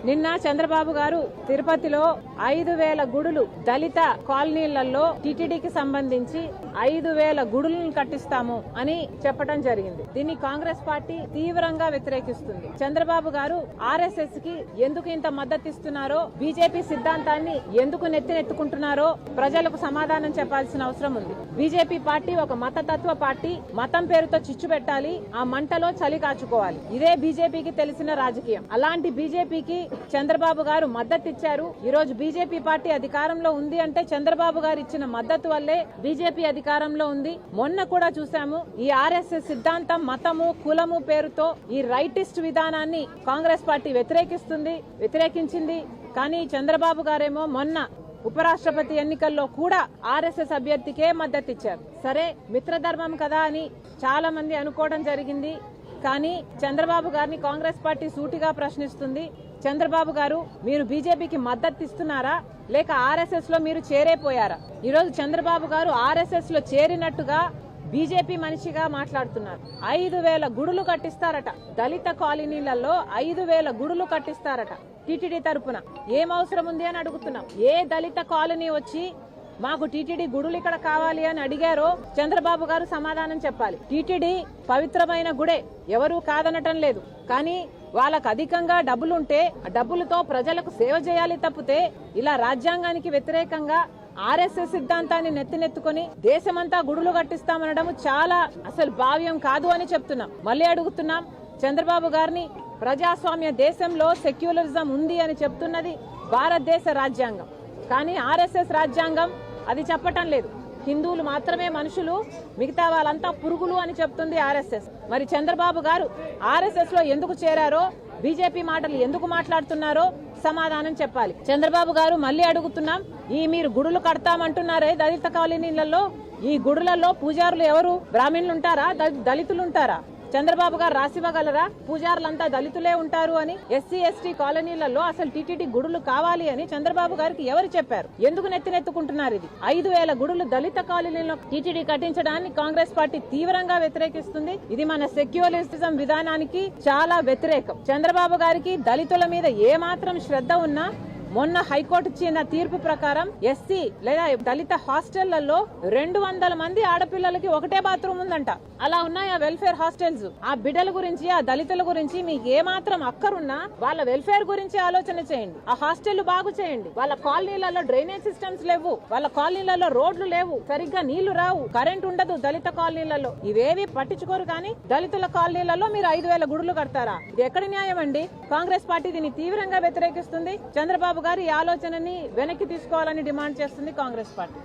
నిన్న చంద్రబాబు గారు తిరుపతిలో 5,000 గుడులు దళిత కాలనీలలో టీటీడీకి సంబంధించి 5,000 గుడులను కట్టిస్తాము అని చెప్పడం జరిగింది. దీన్ని కాంగ్రెస్ పార్టీ తీవ్రంగా వ్యతిరేకిస్తుంది. చంద్రబాబు గారు ఆర్ఎస్ఎస్ కి ఎందుకు ఇంత మద్దతు ఇస్తున్నారో, బీజేపీ సిద్ధాంతాన్ని ఎందుకు నెత్తినెత్తుకుంటున్నారో ప్రజలకు సమాధానం చెప్పాల్సిన అవసరం ఉంది. బీజేపీ పార్టీ ఒక మతతత్వ పార్టీ. మతం పేరుతో చిచ్చు పెట్టాలి, ఆ మంటలో చలి కాచుకోవాలి. ఇదే బీజేపీకి తెలిసిన రాజకీయం. అలాంటి బీజేపీకి చంద్రబాబు గారు మద్దతు ఇచ్చారు. ఈ రోజు బీజేపీ పార్టీ అధికారంలో ఉంది అంటే చంద్రబాబు గారు ఇచ్చిన మద్దతు వల్లే బీజేపీ అధికారంలో ఉంది. మొన్న కూడా చూసాము, ఈ ఆర్ఎస్ఎస్ సిద్ధాంతం మతము కులము పేరుతో ఈ రైటిస్ట్ విధానాన్ని కాంగ్రెస్ పార్టీ వ్యతిరేకించింది. కానీ చంద్రబాబు గారేమో మొన్న ఉపరాష్ట్రపతి ఎన్నికల్లో కూడా ఆర్ఎస్ఎస్ అభ్యర్థికే మద్దతు ఇచ్చారు. సరే, మిత్రధర్మం కదా అని చాలా మంది అనుకోవడం జరిగింది. కానీ చంద్రబాబు గారిని కాంగ్రెస్ పార్టీ సూటిగా ప్రశ్నిస్తుంది. చంద్రబాబు గారు, మీరు బీజేపీకి మద్దతు ఇస్తున్నారా లేక ఆర్ఎస్ఎస్ లో మీరు చేరేపోయారా? ఈరోజు చంద్రబాబు గారు ఆర్ఎస్ఎస్ లో చేరినట్టుగా బీజేపీ మనిషిగా మాట్లాడుతున్నారు. 5,000 గుడులు కట్టిస్తారట. దళిత కాలనీలలో 5,000 గుడులు కట్టిస్తారట టీటీడీ తరపున. ఏం అవసరం ఉంది అని అడుగుతున్నాం. ఏ దళిత కాలనీ వచ్చి మాకు టీటీడీ గుడులు ఇక్కడ కావాలి అని అడిగారో చంద్రబాబు గారు సమాధానం చెప్పాలి. టీటీడీ పవిత్రమైన గుడే, ఎవరూ కాదనటం లేదు. కానీ వాళ్ళకు అధికంగా డబ్బులుంటే ఆ డబ్బులతో ప్రజలకు సేవ చేయాలి తప్పితే ఇలా రాజ్యాంగానికి వ్యతిరేకంగా ఆర్ఎస్ఎస్ సిద్ధాంతాన్ని నెత్తినెత్తుకొని దేశమంతా గుడులు కట్టిస్తామనడం చాలా అసలు భావ్యం కాదు అని చెప్తున్నాం. మళ్ళీ అడుగుతున్నాం, చంద్రబాబు గారిని ప్రజాస్వామ్య దేశంలో సెక్యులరిజం ఉంది అని చెప్తున్నది భారతదేశ రాజ్యాంగం. కానీ ఆర్ఎస్ఎస్ రాజ్యాంగం అది చెప్పటం లేదు. హిందువులు మాత్రమే మనుషులు, మిగతా వాళ్ళంతా పురుగులు అని చెప్తుంది ఆర్ఎస్ఎస్. మరి చంద్రబాబు గారు ఆర్ఎస్ఎస్ లో ఎందుకు చేరారో, బీజేపీ మాటలు ఎందుకు మాట్లాడుతున్నారో సమాధానం చెప్పాలి. చంద్రబాబు గారు మళ్ళీ అడుగుతున్నాం, మీరు గుడులు కడతామంటున్నారే దళిత కాలనీలలో, ఈ గుడులలో పూజారులు ఎవరు? బ్రాహ్మణులు ఉంటారా, దళితులు ఉంటారా? చంద్రబాబు గారు రాసివ్వగలరా పూజారులంతా దళితులే ఉంటారు అని? ఎస్సీ ఎస్టీ కాలనీలలో అసలు టీటీడీ గుడులు కావాలి అని చంద్రబాబు గారికి ఎవరు చెప్పారు? ఎందుకు నెత్తినెత్తుకుంటున్నారు? ఇది 5,000 గుడులు దళిత కాలనీలో టీటీడీ కట్టించడాన్ని కాంగ్రెస్ పార్టీ తీవ్రంగా వ్యతిరేకిస్తుంది. ఇది మన సెక్యులరిజం విధానానికి చాలా వ్యతిరేకం. చంద్రబాబు గారికి దళితుల మీద ఏమాత్రం శ్రద్ధ ఉన్నా మొన్న హైకోర్టు ఇచ్చిన తీర్పు ప్రకారం ఎస్సీ లేదా దళిత హాస్టళ్లలో 200 మంది ఆడపిల్లలకి ఒకటే బాత్రూమ్ ఉందంట. అలా ఉన్నాయా వెల్ఫేర్ హాస్టల్స్? ఆ బిడ్డల గురించి, ఆ దళితుల గురించి మీకు ఏమాత్రం అక్కరున్నా వాళ్ళ వెల్ఫేర్ గురించి ఆలోచన చేయండి. ఆ హాస్టళ్లు బాగు చేయండి. వాళ్ళ కాలనీలలో డ్రైనేజ్ సిస్టమ్స్ లేవు, వాళ్ళ కాలనీలలో రోడ్లు లేవు, సరిగ్గా నీళ్లు రావు, కరెంట్ ఉండదు దళిత కాలనీలలో. ఇవేవి పట్టించుకోరు. కానీ దళితుల కాలనీలలో మీరు 5,000 గుడులు కడతారా? ఇది ఎక్కడి న్యాయం అండి? కాంగ్రెస్ పార్టీ దీన్ని తీవ్రంగా వ్యతిరేకిస్తుంది. చంద్రబాబు గారు ఈ ఆలోచనని వెనక్కి తీసుకోవాలని డిమాండ్ చేస్తుంది కాంగ్రెస్ పార్టీ.